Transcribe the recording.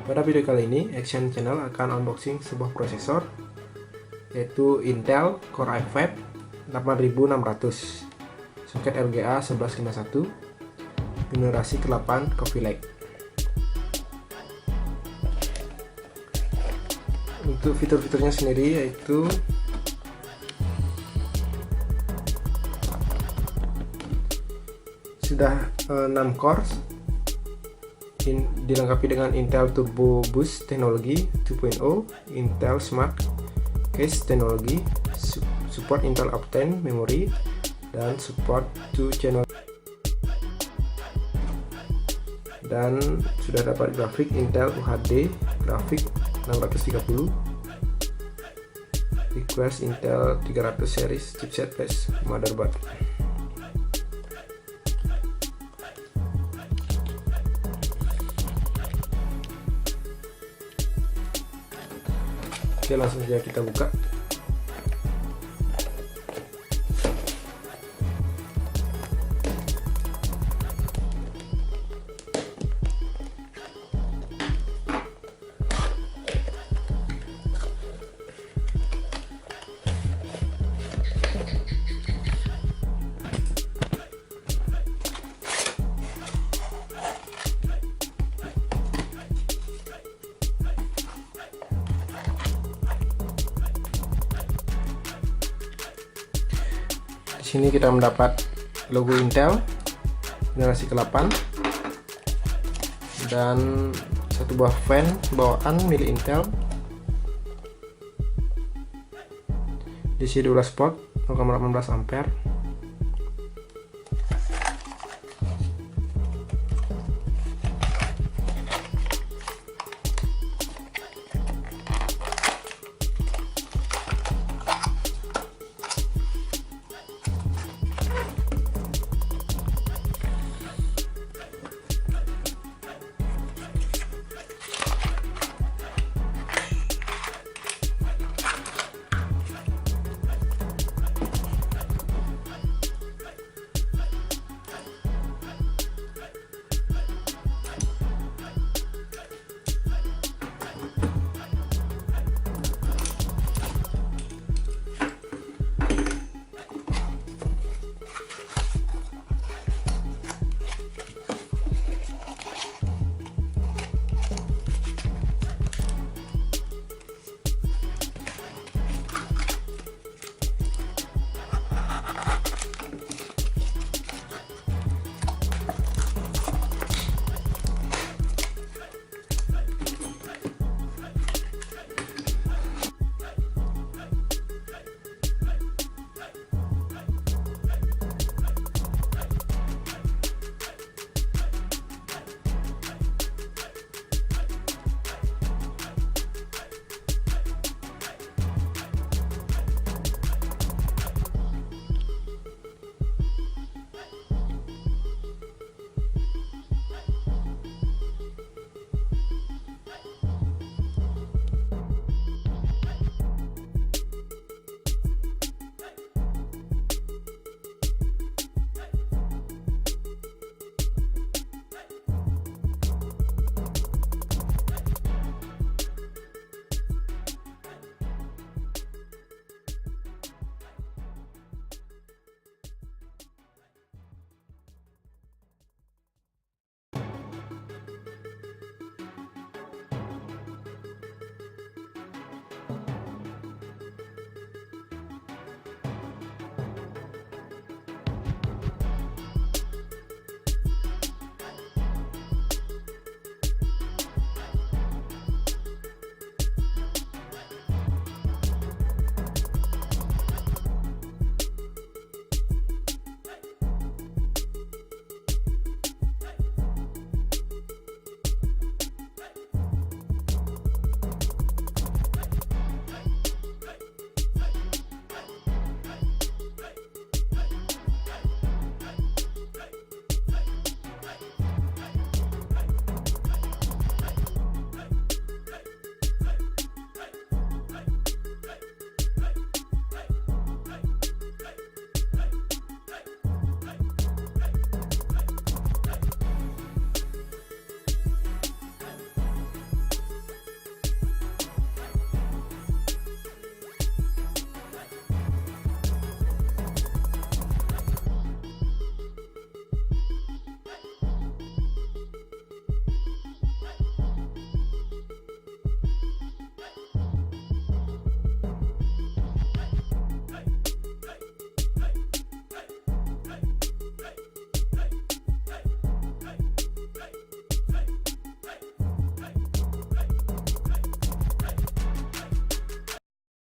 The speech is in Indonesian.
Pada video kali ini, Action Channel akan unboxing sebuah prosesor yaitu Intel Core i5 8600, soket RGA 1151, generasi ke-8 Coffee Lake. Untuk fitur-fiturnya sendiri yaitu sudah 6 cores, dilengkapi dengan Intel Turbo Boost teknologi 2.0, Intel Smart Case teknologi, support Intel Optane memory, dan support 2 channel, dan sudah dapat grafik Intel UHD grafik 630, request Intel 300 series chipset plus motherboard. Oke, langsung saja kita buka. Di sini kita mendapat logo Intel generasi ke-8 dan satu buah fan bawaan milik Intel, DC 12 volt 0,18 ampere.